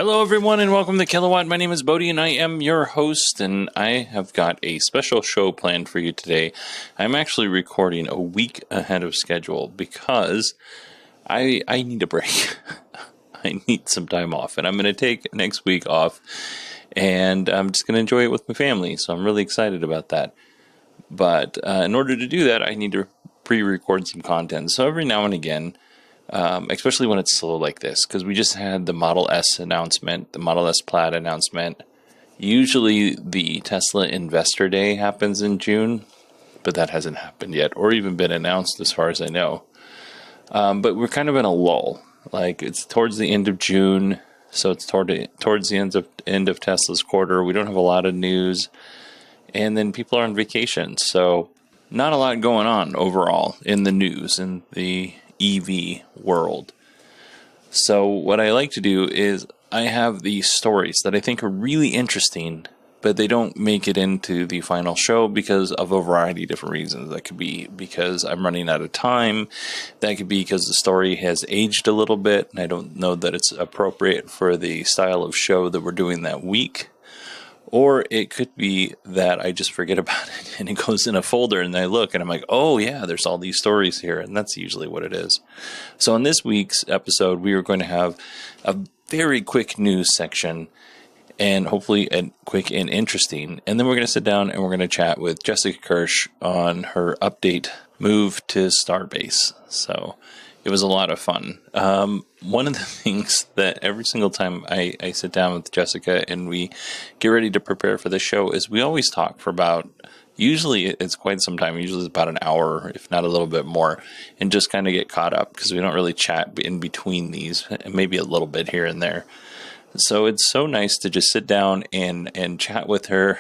Hello, everyone, and welcome to Kilowatt. My name is Bodie, and I am your host, and I have got a special show planned for you today. I'm actually recording a week ahead of schedule because I need a break. I need some time off, and I'm going to take next week off, and I'm just going to enjoy it with my family, so I'm really excited about that. But in order to do that, I need to pre-record some content. So every now and again, especially when it's slow like this, because we just had the Model S announcement, the Model S Plaid announcement. Usually the Tesla Investor Day happens in June, but that hasn't happened yet, or even been announced as far as I know. But we're kind of in a lull. Like, it's towards the end of June, so it's towards the end of Tesla's quarter. We don't have a lot of news, and then people are on vacation, so not a lot going on overall in the news, in the EV world. So what I like to do is I have these stories that I think are really interesting, but they don't make it into the final show because of a variety of different reasons. That could be because I'm running out of time. That could be because the story has aged a little bit and I don't know that it's appropriate for the style of show that we're doing that week. Or it could be that I just forget about it and it goes in a folder and I look and I'm like, oh yeah, there's all these stories here. And that's usually what it is. So in this week's episode, we are going to have a very quick news section and hopefully a quick and interesting. And then we're going to sit down and we're going to chat with Jessica Kirsh on her update move to Starbase. So it was a lot of fun. One of the things that every single time I sit down with Jessica and we get ready to prepare for the show is we always talk for about, usually it's quite some time, usually it's about an hour, if not a little bit more, and just kind of get caught up because we don't really chat in between these, maybe a little bit here and there. So it's so nice to just sit down and chat with her.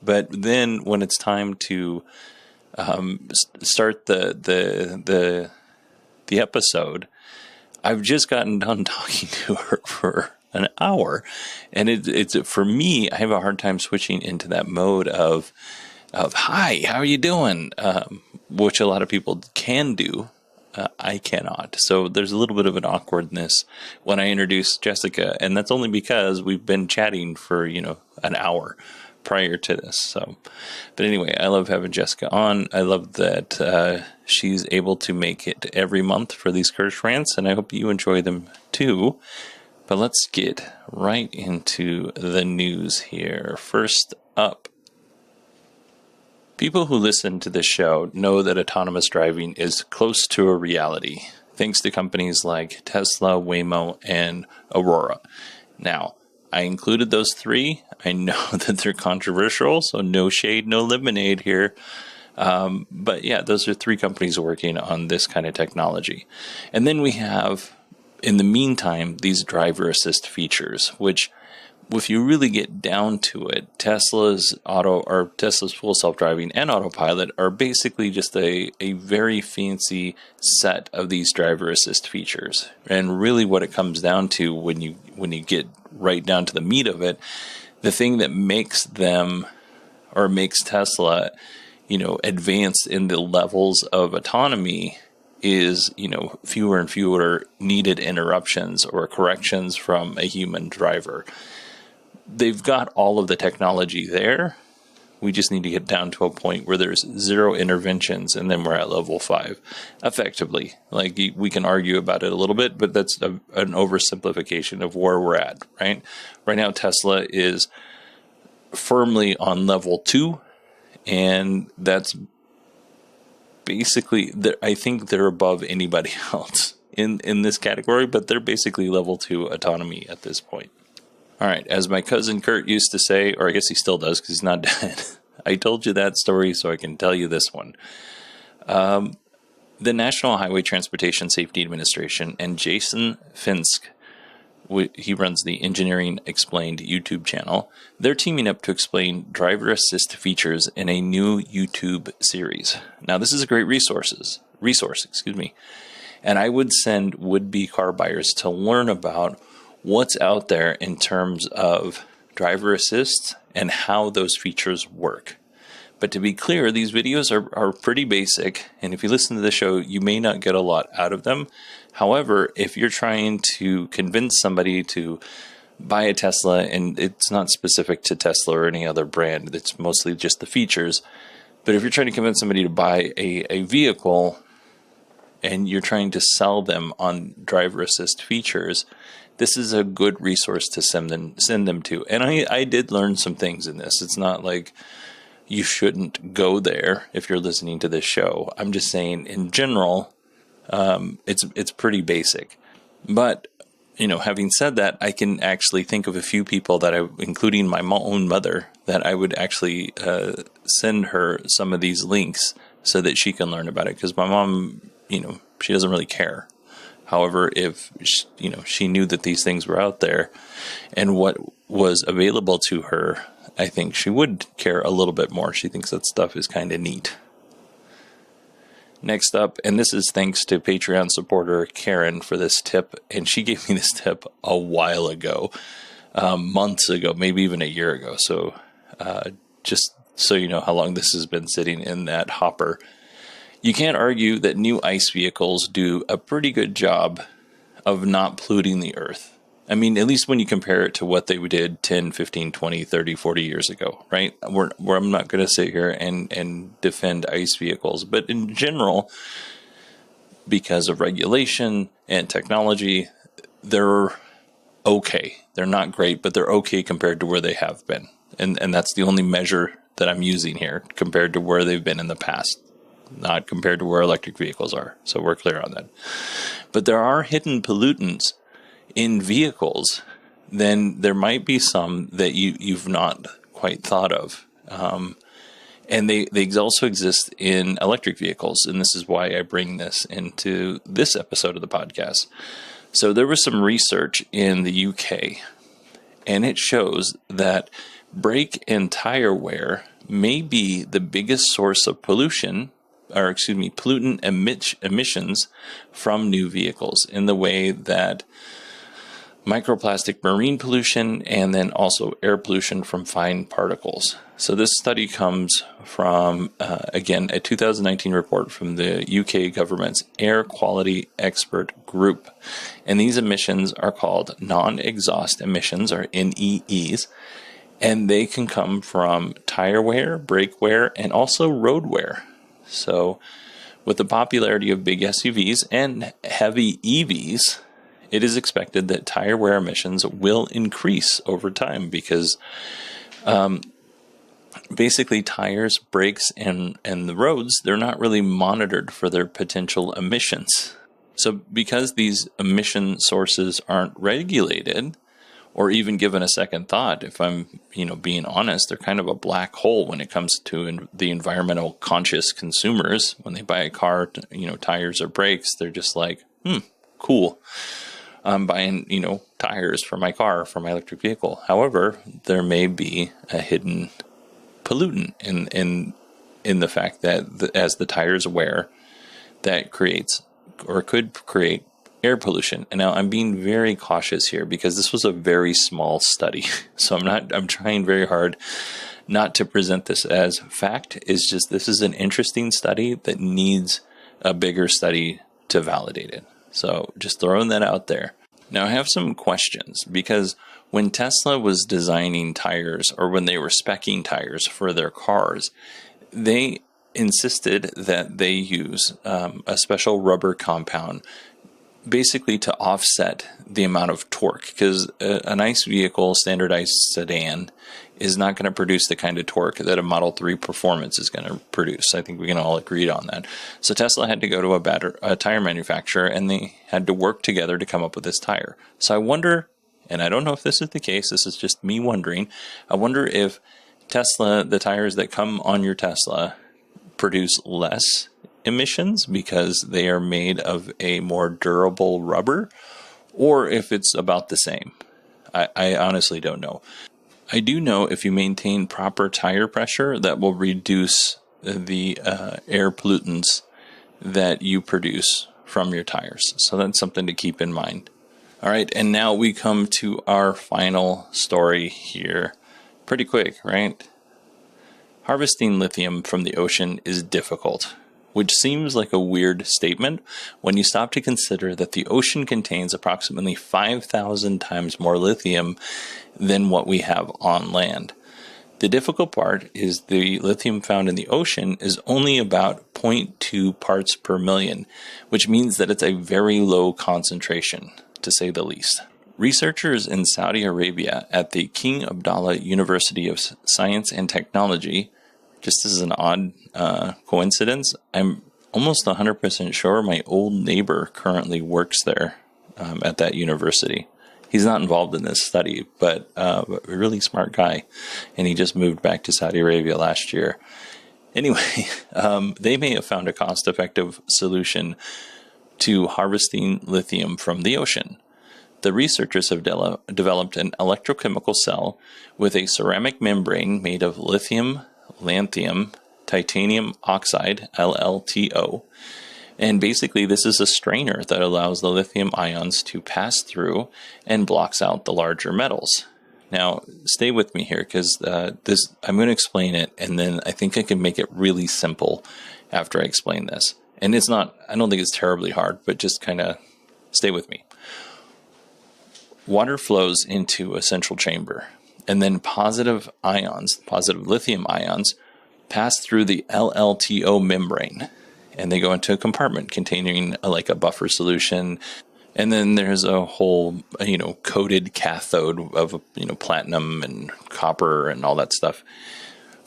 But then when it's time to start the episode, I've just gotten done talking to her for an hour, and it's for me, I have a hard time switching into that mode of hi, how are you doing, which a lot of people can do. I cannot. So there's a little bit of an awkwardness when I introduce Jessica, and that's only because we've been chatting for an hour prior to this. So, but anyway, I love having Jessica on. I love that she's able to make it every month for these Kirsh rants, and I hope you enjoy them too. But let's get right into the news here. First up, people who listen to this show know that autonomous driving is close to a reality, thanks to companies like Tesla, Waymo, and Aurora. Now, I included those three. I know that they're controversial, so no shade, no lemonade here. But yeah, those are three companies working on this kind of technology. And then we have, in the meantime, these driver assist features, which, if you really get down to it, Tesla's full self-driving and autopilot are basically just a very fancy set of these driver assist features. And really what it comes down to when you get right down to the meat of it, the thing that makes them, or makes Tesla, advanced in the levels of autonomy is, fewer and fewer needed interruptions or corrections from a human driver. They've got all of the technology there. We just need to get down to a point where there's zero interventions, and then we're at level 5, effectively. Like, we can argue about it a little bit, but that's an oversimplification of where we're at, right? Right now, Tesla is firmly on level 2, and that's basically, I think they're above anybody else in this category, but they're basically level 2 autonomy at this point. All right, as my cousin Kurt used to say, or I guess he still does because he's not dead, I told you that story so I can tell you this one. The National Highway Transportation Safety Administration and Jason Finsk, he runs the Engineering Explained YouTube channel, they're teaming up to explain driver assist features in a new YouTube series. Now, this is a great resource, and I would send would-be car buyers to learn about what's out there in terms of driver assist and how those features work. But to be clear, these videos are pretty basic, and if you listen to the show, you may not get a lot out of them. However, if you're trying to convince somebody to buy a Tesla, and it's not specific to Tesla or any other brand. It's mostly just the features. But if you're trying to convince somebody to buy a vehicle and you're trying to sell them on driver assist features, this is a good resource to send them to. And I did learn some things in this. It's not like you shouldn't go there if you're listening to this show. I'm just saying, in general, it's pretty basic. But having said that, I can actually think of a few people that including my own mother, that I would actually send her some of these links so that she can learn about it. Because my mom, she doesn't really care. However, if she knew that these things were out there and what was available to her, I think she would care a little bit more. She thinks that stuff is kind of neat. Next up, and this is thanks to Patreon supporter Karen for this tip, and she gave me this tip a while ago, months ago, maybe even a year ago. So just so you know how long this has been sitting in that hopper. You can't argue that new ICE vehicles do a pretty good job of not polluting the earth. I mean, at least when you compare it to what they did 10, 15, 20, 30, 40 years ago, right? I'm not going to sit here and defend ICE vehicles, but in general, because of regulation and technology, they're okay. They're not great, but they're okay compared to where they have been. And that's the only measure that I'm using here, compared to where they've been in the past, not compared to where electric vehicles are. So we're clear on that. But there are hidden pollutants in vehicles. Then there might be some that you've not quite thought of. And they also exist in electric vehicles. And this is why I bring this into this episode of the podcast. So there was some research in the UK, and it shows that brake and tire wear may be the biggest source of pollutant emissions from new vehicles, in the way that microplastic marine pollution and then also air pollution from fine particles. So this study comes from, again, a 2019 report from the UK government's Air Quality Expert Group. And these emissions are called non-exhaust emissions, or NEEs, and they can come from tire wear, brake wear, and also road wear. So with the popularity of big SUVs and heavy EVs, it is expected that tire wear emissions will increase over time, because basically tires, brakes, and the roads, they're not really monitored for their potential emissions. So because these emission sources aren't regulated or even given a second thought, if I'm being honest, they're kind of a black hole when it comes to the environmental conscious consumers. When they buy a car, tires or brakes, they're just like, cool. I'm buying, tires for my car, for my electric vehicle. However, there may be a hidden pollutant in the fact that as the tires wear, that creates or could create air pollution. And now I'm being very cautious here, because this was a very small study. So I'm trying very hard not to present this as fact. It's just, this is an interesting study that needs a bigger study to validate it. So just throwing that out there. Now I have some questions, because when Tesla was designing tires, or when they were speccing tires for their cars, they insisted that they use a special rubber compound, basically to offset the amount of torque, because a nice vehicle, standardized sedan, is not going to produce the kind of torque that a Model 3 Performance is going to produce. I think we can all agree on that. So Tesla had to go to a tire manufacturer, and they had to work together to come up with this tire. So I wonder, and I don't know if this is the case, this is just me wondering, I wonder if Tesla, the tires that come on your Tesla, produce less emissions because they are made of a more durable rubber, or if it's about the same. I honestly don't know. I do know if you maintain proper tire pressure, that will reduce the air pollutants that you produce from your tires. So that's something to keep in mind. All right, and now we come to our final story here. Pretty quick, right? Harvesting lithium from the ocean is difficult. which seems like a weird statement when you stop to consider that the ocean contains approximately 5,000 times more lithium than what we have on land. The difficult part is the lithium found in the ocean is only about 0.2 parts per million, which means that it's a very low concentration, to say the least. Researchers in Saudi Arabia at the King Abdullah University of Science and Technology, just as an odd coincidence, I'm almost 100% sure my old neighbor currently works there at that university. He's not involved in this study, but a really smart guy, and he just moved back to Saudi Arabia last year. Anyway, they may have found a cost-effective solution to harvesting lithium from the ocean. The researchers have developed an electrochemical cell with a ceramic membrane made of lithium, lanthanum, titanium oxide, LLTO, and basically this is a strainer that allows the lithium ions to pass through and blocks out the larger metals. Now, stay with me here because I'm going to explain it, and then I think I can make it really simple after I explain this. And I don't think it's terribly hard, but just kind of stay with me. Water flows into a central chamber, and then positive lithium ions, pass through the LLTO membrane, and they go into a compartment containing a buffer solution. And then there's a whole, coated cathode of, platinum and copper and all that stuff.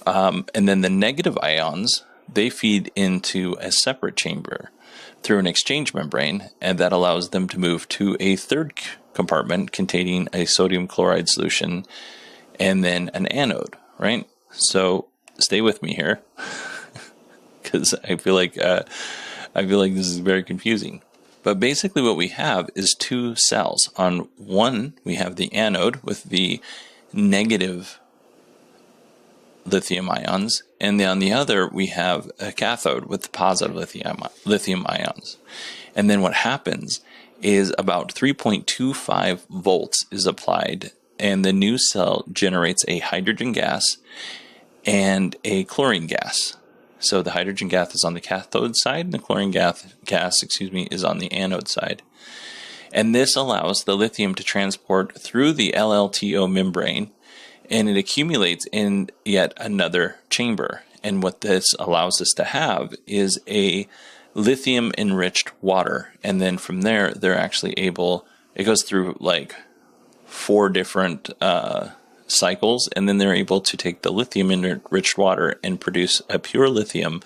And then the negative ions, they feed into a separate chamber through an exchange membrane, and that allows them to move to a third compartment containing a sodium chloride solution and then an anode, right? So stay with me here. Because I feel like this is very confusing. But basically what we have is two cells. On one, we have the anode with the negative lithium ions, and then on the other, we have a cathode with the positive lithium ions. And then what happens is about 3.25 volts is applied, and the new cell generates a hydrogen gas and a chlorine gas. So the hydrogen gas is on the cathode side, and the chlorine gas, is on the anode side. And this allows the lithium to transport through the LLTO membrane, and it accumulates in yet another chamber. And what this allows us to have is a lithium-enriched water. And then from there, they're actually it goes through 4 different cycles, and then they're able to take the lithium enriched water and produce a pure lithium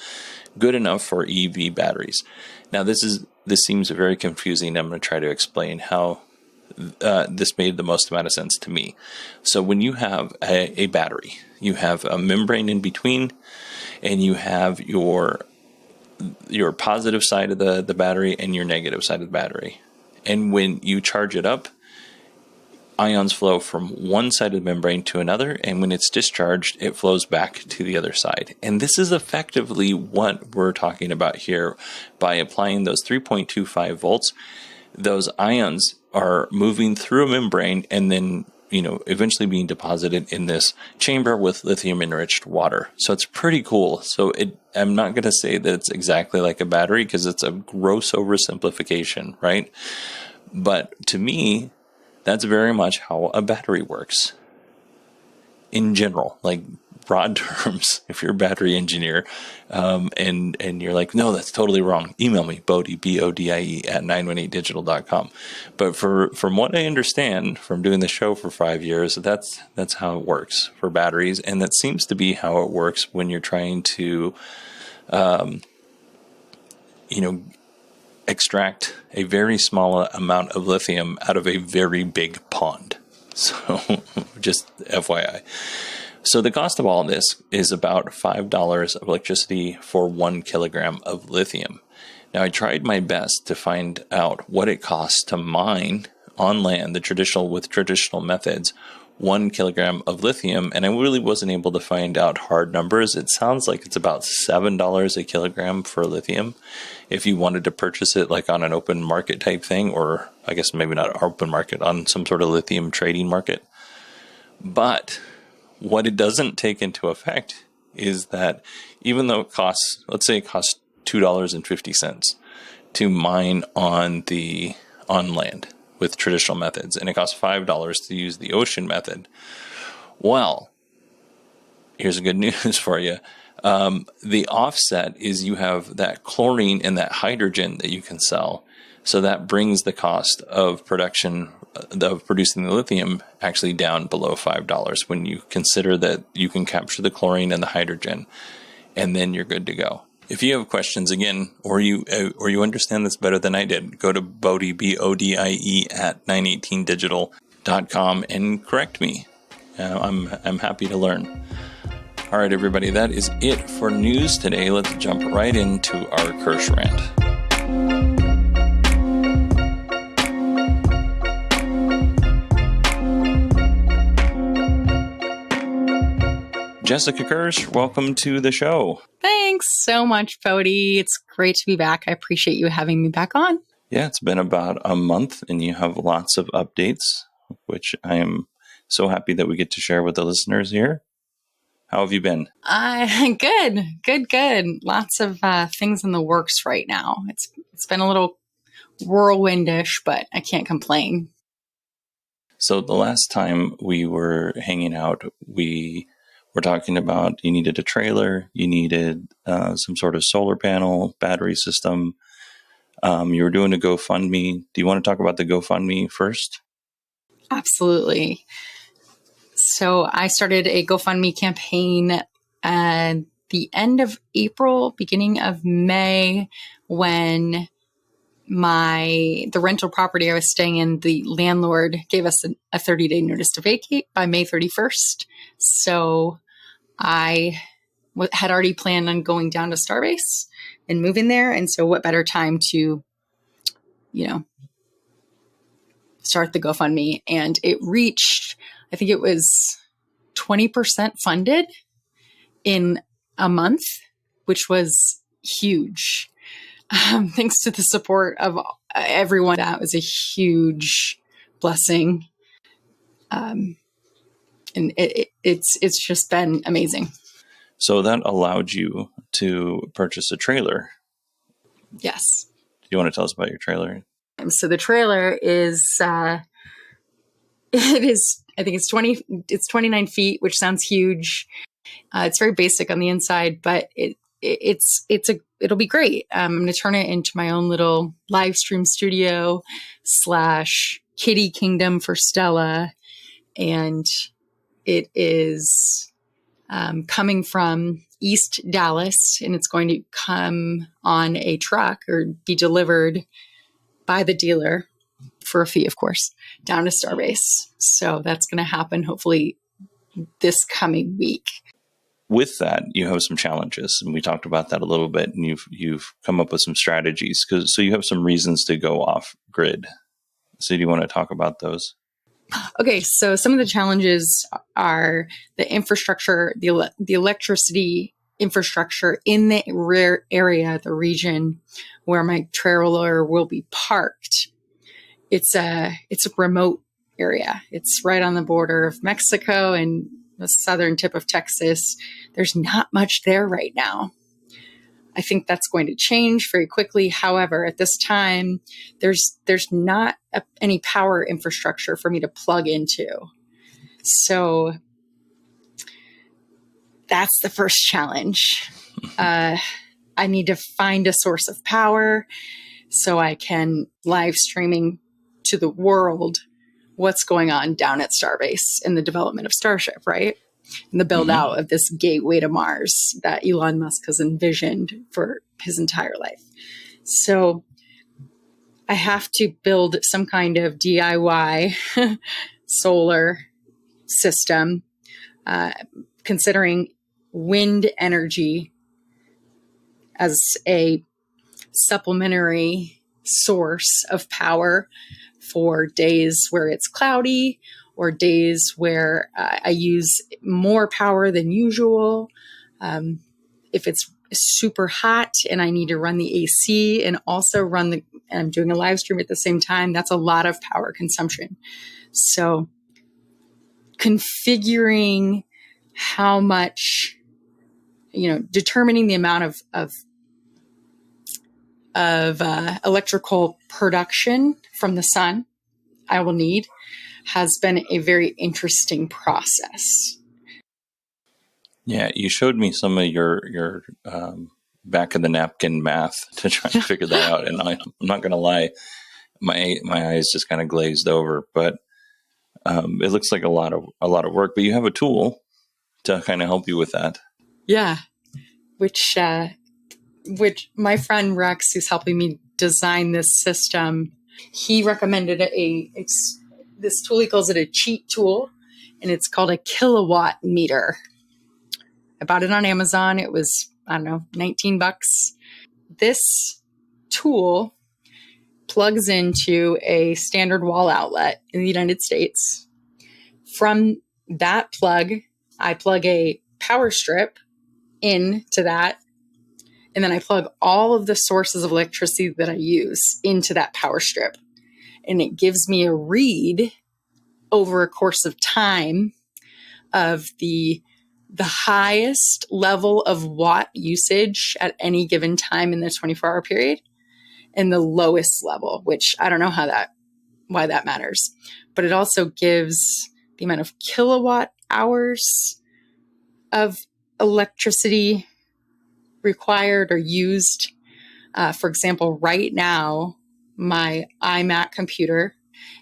good enough for EV batteries. Now this seems very confusing. I'm going to try to explain how this made the most amount of sense to me. So when you have a battery, you have a membrane in between, and you have your positive side of the battery and your negative side of the battery. And when you charge it up, ions flow from one side of the membrane to another, and when it's discharged, it flows back to the other side. And this is effectively what we're talking about here. By applying those 3.25 volts, those ions are moving through a membrane and then, eventually being deposited in this chamber with lithium-enriched water. So it's pretty cool. So I'm not going to say that it's exactly like a battery because it's a gross oversimplification, right? But to me, that's very much how a battery works. In general, broad terms, if you're a battery engineer, and you're like, no, that's totally wrong, email me, Bodie, BODIE, at 918digital.com. But from what I understand from doing the show for 5 years, that's how it works for batteries, and that seems to be how it works when you're trying to, extract a very small amount of lithium out of a very big pond. So just FYI. So the cost of all of this is about $5 of electricity for 1 kilogram of lithium. Now, I tried my best to find out what it costs to mine on land with traditional methods 1 kilogram of lithium, and I really wasn't able to find out hard numbers. It sounds like it's about $7 a kilogram for lithium if you wanted to purchase it on an open market type thing, or I guess maybe not open market, on some sort of lithium trading market. But what it doesn't take into effect is that even though it costs, let's say it costs $2.50 to mine on land with traditional methods, and it costs $5 to use the ocean method. Well, here's the good news for you. The offset is you have that chlorine and that hydrogen that you can sell. So that brings the cost of production of producing the lithium actually down below $5 when you consider that you can capture the chlorine and the hydrogen, and then you're good to go. If you have questions again, or you understand this better than I did, go to Bodie, BODIE at 918digital.com and correct me. I'm happy to learn. All right, everybody, that is it for news today. Let's jump right into our Kirsh rant. Jessica Kirsh, welcome to the show. Thanks so much, Bodie. It's great to be back. I appreciate you having me back on. Yeah, it's been about a month, and you have lots of updates, which I am so happy that we get to share with the listeners here. How have you been? Good. Lots of things in the works right now. It's been a little whirlwindish, but I can't complain. So the last time we were hanging out, we were talking about you needed a trailer, you needed some sort of solar panel, battery system. You were doing a GoFundMe. Do you want to talk about the GoFundMe first? Absolutely. So I started a GoFundMe campaign at the end of April, beginning of May, when the rental property I was staying in, the landlord gave us a 30-day notice to vacate by May 31st. So I had already planned on going down to Starbase and moving there. And so what better time to, start the GoFundMe. And it reached, I think it was 20% funded in a month, which was huge. Thanks to the support of everyone. That was a huge blessing. And it's just been amazing. So that allowed you to purchase a trailer. Yes. Do you want to tell us about your trailer? So the trailer is, I think it's 29 feet, which sounds huge. It's very basic on the inside, but it'll be great. I'm going to turn it into my own little live stream studio / kitty kingdom for Stella. And it is coming from East Dallas, and it's going to come on a truck or be delivered by the dealer for a fee, of course, down to Starbase. So that's going to happen hopefully this coming week. With that, you have some challenges, and we talked about that a little bit, and you've come up with some strategies, so you have some reasons to go off grid. So do you want to talk about those? Okay, so some of the challenges are the infrastructure, the electricity infrastructure in the area, the region where my trailer will be parked. It's a remote area. It's right on the border of Mexico and the southern tip of Texas. There's not much there right now. I think that's going to change very quickly. However, at this time, there's not any power infrastructure for me to plug into. So that's the first challenge. I need to find a source of power so I can live streaming to the world what's going on down at Starbase in the development of Starship, right? And the build out of this gateway to Mars that Elon Musk has envisioned for his entire life. So I have to build some kind of DIY solar system, considering wind energy as a supplementary source of power for days where it's cloudy or days where I use more power than usual. If it's super hot and I need to run the AC and also and I'm doing a live stream at the same time, that's a lot of power consumption. So configuring how much, determining the amount of of electrical production from the sun I will need has been a very interesting process. Yeah, you showed me some of your back of the napkin math to try and figure that out, and I'm not going to lie, my eyes just kind of glazed over. But it looks like a lot of work. But you have a tool to kind of help you with that. Yeah, which my friend Rex, who's helping me design this system, he recommended this tool. He calls it a cheat tool, and it's called a kilowatt meter. I bought it on Amazon. It was, I don't know, $19. This tool plugs into a standard wall outlet in the United States. From that plug, I plug a power strip into that, and then I plug all of the sources of electricity that I use into that power strip. And it gives me a read over a course of time of the highest level of watt usage at any given time in the 24-hour period, and the lowest level, which I don't know why that matters. But it also gives the amount of kilowatt hours of electricity required or used. For example, right now, my iMac computer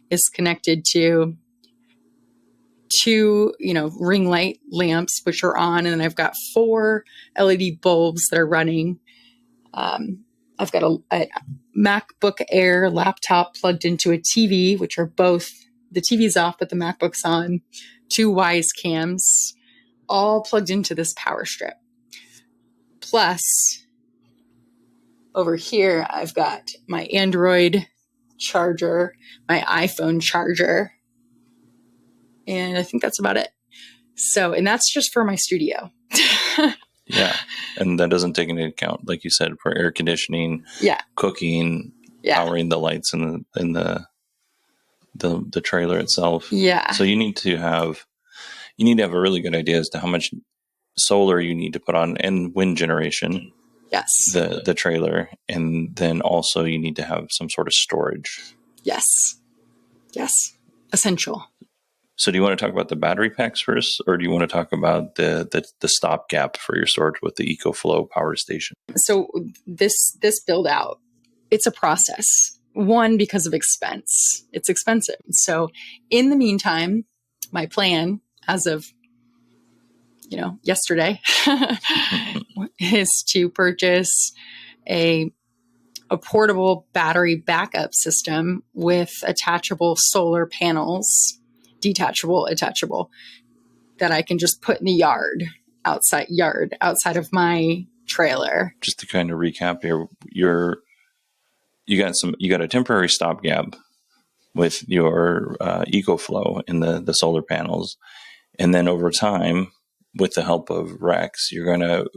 is connected to two, ring light lamps, which are on, and then I've got 4 LED bulbs that are running. I've got a MacBook Air laptop plugged into a TV, which are both, the TV's off, but the MacBook's on, 2 Wise cams, all plugged into this power strip. Plus, over here, I've got my Android charger, my iPhone charger, and I think that's about it. So, and that's just for my studio. Yeah. And that doesn't take into account, like you said, for air conditioning, cooking, powering the lights in the trailer itself. Yeah. So you need to have a really good idea as to how much solar you need to put on and wind generation. Yes. The trailer. And then also you need to have some sort of storage. Yes. Essential. So do you want to talk about the battery packs first, or do you want to talk about the stopgap for your storage with the EcoFlow power station? So this build out, it's a process. One, because of expense. It's expensive. So in the meantime, my plan as of, yesterday is to purchase a portable battery backup system with attachable solar panels, detachable, attachable, that I can just put in the outside of my trailer. Just to kind of recap here, you got a temporary stopgap with your EcoFlow in the solar panels, and then over time, with the help of Rex, you're going to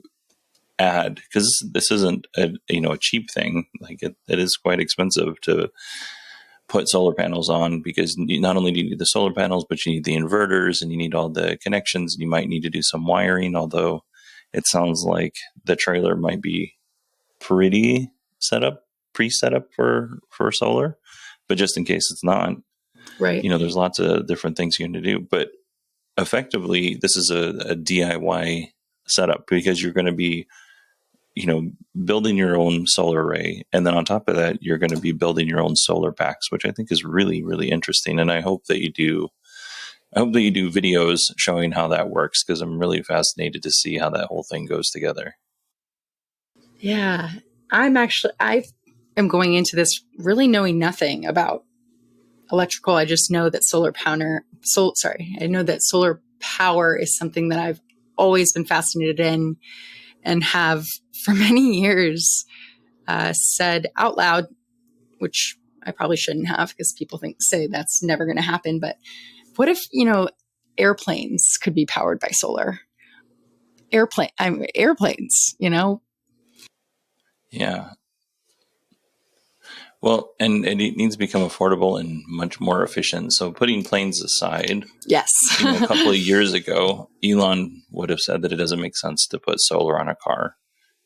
add, because this isn't a cheap thing. Like it is quite expensive to put solar panels on, because not only do you need the solar panels, but you need the inverters and you need all the connections, and you might need to do some wiring, although it sounds like the trailer might be pretty pre-set up for solar, but just in case it's not, right? There's lots of different things you're going to do, but effectively this is a DIY setup, because you're going to be building your own solar array, and then on top of that you're going to be building your own solar packs, which I think is really, really interesting. And I hope that you do videos showing how that works, because I'm really fascinated to see how that whole thing goes together. Yeah, I am going into this really knowing nothing about electrical. I just know that I know that solar power is something that I've always been fascinated in, and have for many years said out loud, which I probably shouldn't have, because people say that's never going to happen. But what if, airplanes could be powered by solar? Airplanes, Yeah. Well, and it needs to become affordable and much more efficient. So putting planes aside, yes, a couple of years ago, Elon would have said that it doesn't make sense to put solar on a car.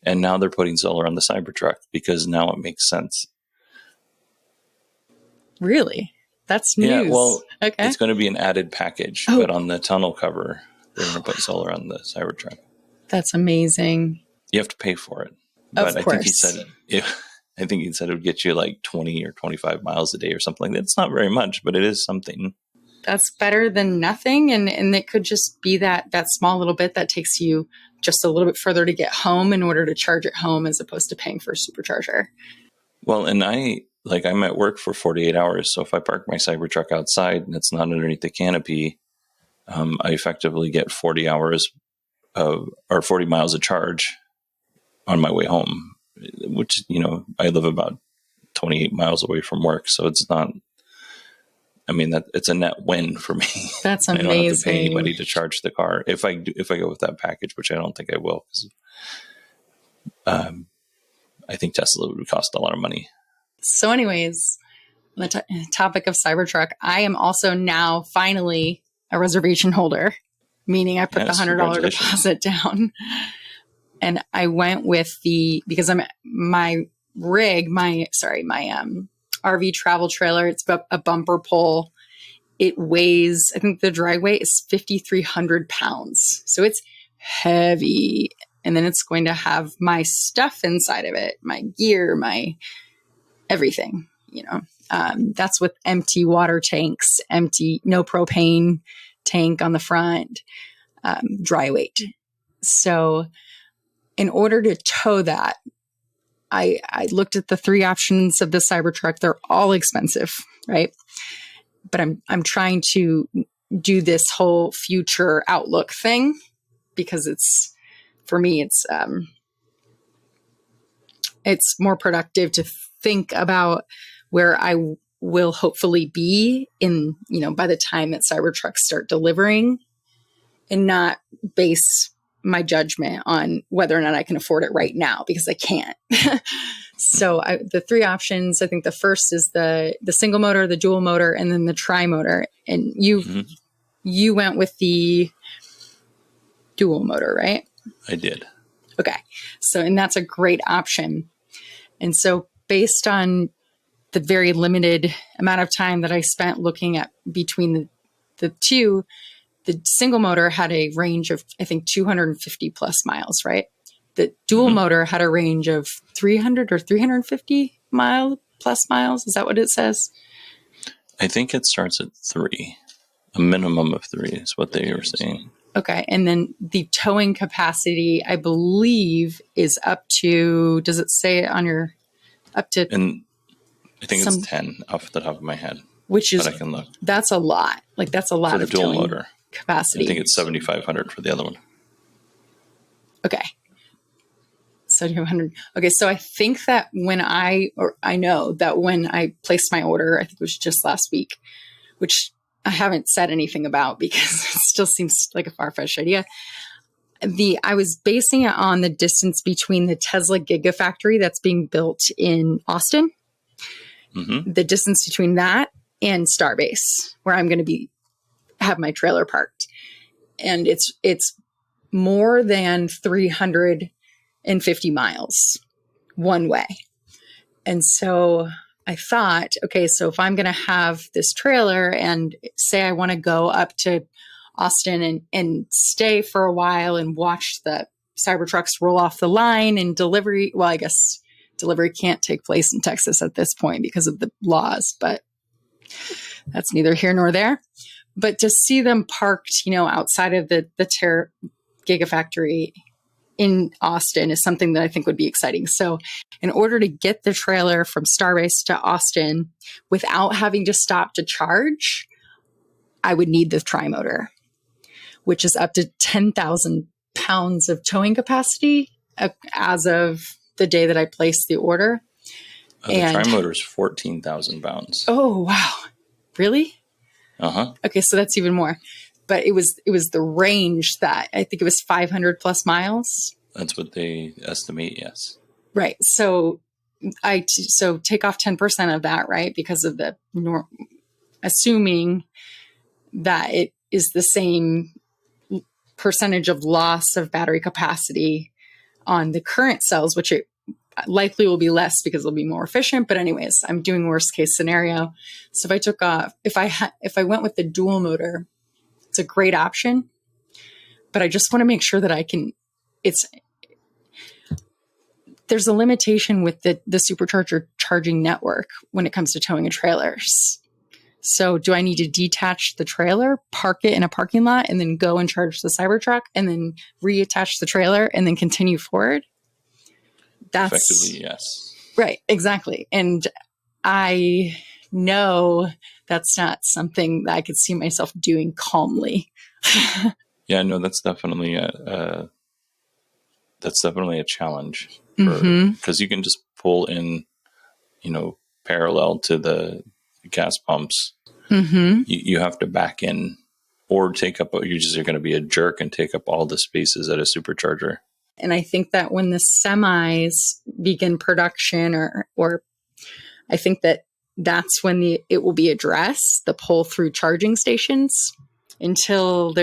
And now they're putting solar on the Cybertruck because now it makes sense. Really? That's news. Yeah, well, okay. It's going to be an added package, but on the tonneau cover, they're going to put solar on the Cybertruck. That's amazing. You have to pay for it. Of But I course. think he said it would get you like 20 or 25 miles a day or something like that. It's not very much, but it is something. That's better than nothing. And it could just be that small little bit that takes you just a little bit further to get home in order to charge at home as opposed to paying for a supercharger. Well, and I'm at work for 48 hours. So if I park my Cybertruck outside and it's not underneath the canopy, I effectively get 40 hours or 40 miles of charge on my way home, which, I live about 28 miles away from work. So it's not, it's a net win for me. That's amazing. I don't have to pay anybody to charge the car if I go with that package, which I don't think I will. I think Tesla would cost a lot of money. So anyways, on the topic of Cybertruck, I am also now finally a reservation holder, meaning I put the $100 deposit down. And I went with because my RV travel trailer, it's a bumper pole. It weighs, I think the dry weight is 5,300 pounds. So it's heavy. And then it's going to have my stuff inside of it, my gear, my everything, that's with empty water tanks, no propane tank on the front, dry weight. So in order to tow that, I looked at the 3 options of the Cybertruck. They're all expensive, right? But I'm trying to do this whole future outlook thing because for me, it's more productive to think about where I will hopefully be in, by the time that Cybertrucks start delivering, and not base my judgment on whether or not I can afford it right now, because I can't. So the 3 options, I think the first is the single motor, the dual motor, and then the tri-motor. And you went with the dual motor, right? I did. Okay. So, and that's a great option. And so based on the very limited amount of time that I spent looking at between the two, the single motor had a range of, I think, 250 plus miles, right? The dual motor had a range of 300 or 350 plus miles. Is that what it says? I think it starts at 3. A minimum of 3 is what they were saying. Okay. And then the towing capacity, I believe, is up to, does it say on your, up to? And I think it's 10 off the top of my head. Which is, but I can look. That's a lot. Like that's a lot for of the dual towing motor capacity. I think it's 7,500 for the other one. Okay. 7,500. Okay. So I think that I know that when I placed my order, I think it was just last week, which I haven't said anything about because it still seems like a far-fetched idea. I was basing it on the distance between the Tesla Gigafactory that's being built in Austin, the distance between that and Starbase, where I'm going to have my trailer parked. And it's more than 350 miles one way. And so I thought, okay, so if I'm going to have this trailer and say I want to go up to Austin and stay for a while and watch the Cybertrucks roll off the line and delivery, well, I guess delivery can't take place in Texas at this point because of the laws, but that's neither here nor there. But to see them parked, outside of the Gigafactory in Austin is something that I think would be exciting. So in order to get the trailer from Starbase to Austin without having to stop to charge, I would need the tri-motor, which is up to 10,000 pounds of towing capacity as of the day that I placed the order. The tri-motor is 14,000 pounds. Oh, wow. Really? Uh-huh. Okay, so that's even more. But it was the range that I think it was 500 plus miles. That's what they estimate, yes. Right. So take off 10% of that, right? Because of the assuming that it is the same percentage of loss of battery capacity on the current cells, which it likely will be less because it'll be more efficient. But anyways, I'm doing worst case scenario. So if I took off, if I went with the dual motor, it's a great option, but I just want to make sure that there's a limitation with the supercharger charging network when it comes to towing a trailer. So do I need to detach the trailer, park it in a parking lot, and then go and charge the Cybertruck and then reattach the trailer and then continue forward? That's effectively, yes. Right, exactly. And I know that's not something that I could see myself doing calmly. Yeah, no, that's definitely a challenge, because you can just pull in, parallel to the gas pumps. You have to back in or take up. You're going to be a jerk and take up all the spaces at a supercharger. And I think that when the semis begin production, or I think that's when it will be addressed, the pull through charging stations. Until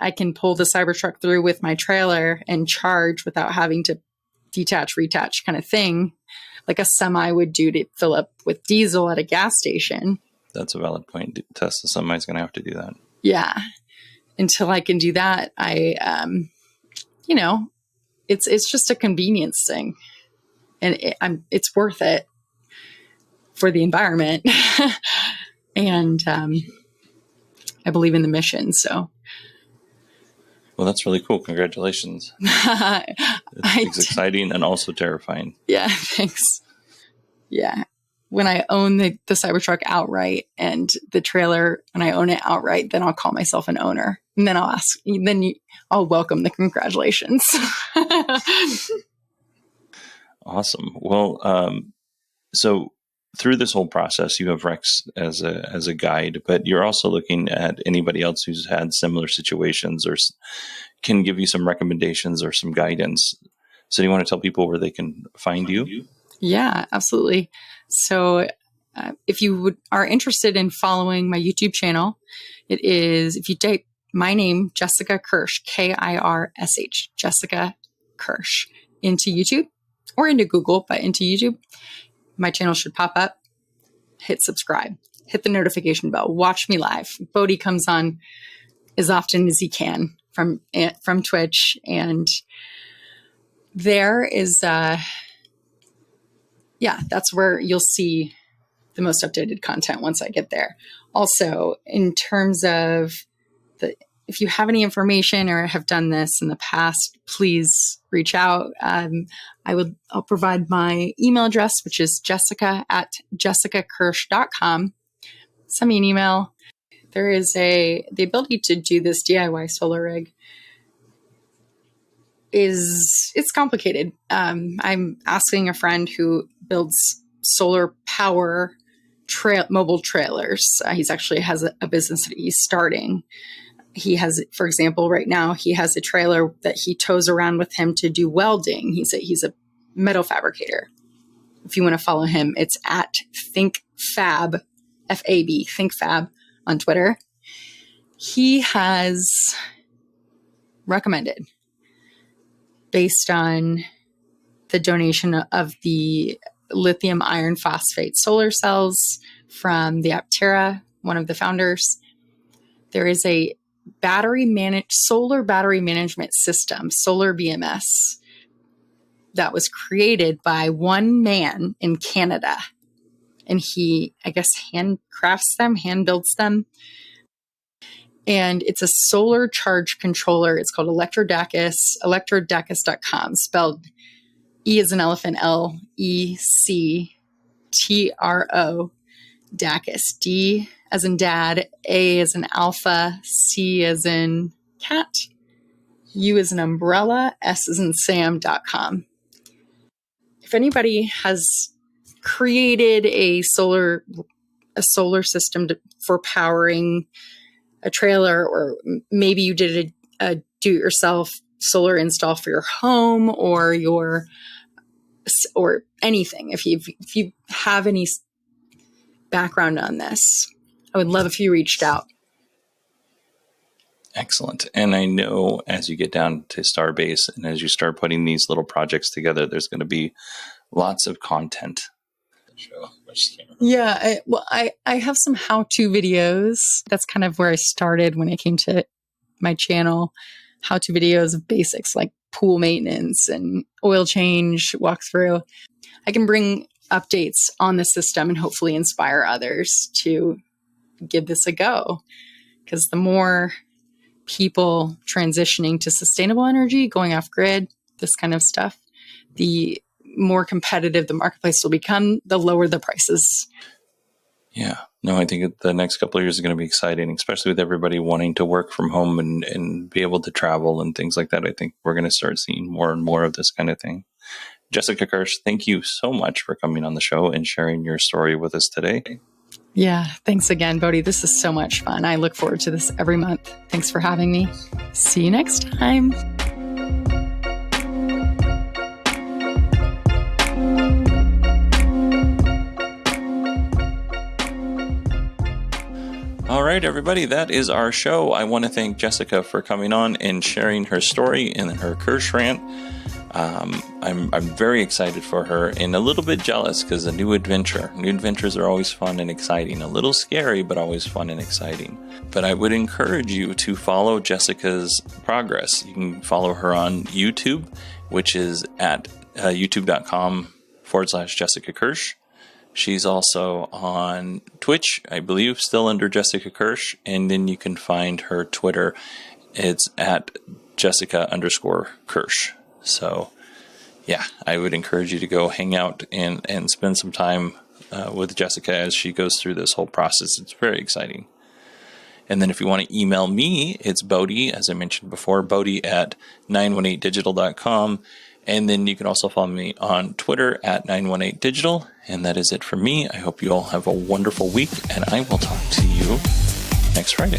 I can pull the Cybertruck through with my trailer and charge without having to detach, retach kind of thing, like a semi would do to fill up with diesel at a gas station. That's a valid point. Tesla semi is going to have to do that. Yeah. Until I can do that, it's just a convenience thing, and it's worth it for the environment. And I believe in the mission. So, well, that's really cool. Congratulations. It's exciting and also terrifying. Yeah, thanks. Yeah. When I own the Cybertruck outright and the trailer, when I own it outright, then I'll call myself an owner. And then I'll welcome the congratulations. Awesome. Well, so through this whole process, you have Rex as a guide, but you're also looking at anybody else who's had similar situations or can give you some recommendations or some guidance. So do you want to tell people where they can find you? Yeah, absolutely. So if you are interested in following my YouTube channel, it is, if you type my name, Jessica Kirsh, Kirsh, Jessica Kirsh, into YouTube or into Google, but into YouTube, my channel should pop up. Hit subscribe, hit the notification bell, watch me live. Bodhi comes on as often as he can from Twitch. And there is, that's where you'll see the most updated content once I get there. Also, in terms of if you have any information or have done this in the past, please reach out. I'll provide my email address, which is jessica@jessicakirsh.com. Send me an email. There is the ability to do this DIY solar rig. It's complicated. I'm asking a friend who builds solar power mobile trailers. He's actually has a business that he's starting. He has, for example, right now, he has a trailer that he tows around with him to do welding. He's a metal fabricator. If you want to follow him, it's at ThinkFab, F-A-B, ThinkFab on Twitter. He has recommended, based on the donation of the lithium iron phosphate solar cells from the Aptera, one of the founders, there is a solar battery management system, solar BMS, that was created by one man in Canada. And he, I guess, hand builds them. And it's a solar charge controller. It's called Electrodacus, electrodacus.com, spelled E as an elephant, L-E-C-T-R-O, Dacus, D as in dad, A as in alpha, C as in cat, U as in umbrella, S as in Sam.com. If anybody has created a solar system for powering a trailer, or maybe you did a do-it-yourself solar install for your home or anything, if you have any background on this, I would love if you reached out. Excellent. And I know as you get down to Starbase and as you start putting these little projects together, there's going to be lots of content. Yeah, I have some how-to videos. That's kind of where I started when I came to my channel. How-to videos of basics like pool maintenance and oil change walkthrough. I can bring updates on the system and hopefully inspire others to give this a go. Because the more people transitioning to sustainable energy, going off grid, this kind of stuff, the more competitive the marketplace will become, the lower the prices. Yeah. No, I think the next couple of years is going to be exciting, especially with everybody wanting to work from home and be able to travel and things like that. I think we're going to start seeing more and more of this kind of thing. Jessica Kirsh, thank you so much for coming on the show and sharing your story with us today. Yeah, thanks again, Bodhi. This is so much fun. I look forward to this every month. Thanks for having me. See you next time. All right, everybody, that is our show. I want to thank Jessica for coming on and sharing her story and her Kirsh rant. I'm very excited for her and a little bit jealous because new adventures are always fun and exciting, a little scary, but always fun and exciting. But I would encourage you to follow Jessica's progress. You can follow her on YouTube, which is at youtube.com/Jessica Kirsh. She's also on Twitch, I believe, still under Jessica Kirsh. And then you can find her Twitter. It's at Jessica_Kirsh. So, yeah, I would encourage you to go hang out and spend some time with Jessica as she goes through this whole process. It's very exciting. And then if you want to email me, it's Bodhi, as I mentioned before, Bodhi at 918digital.com. And then you can also follow me on Twitter at 918digital. And that is it for me. I hope you all have a wonderful week, and I will talk to you next Friday.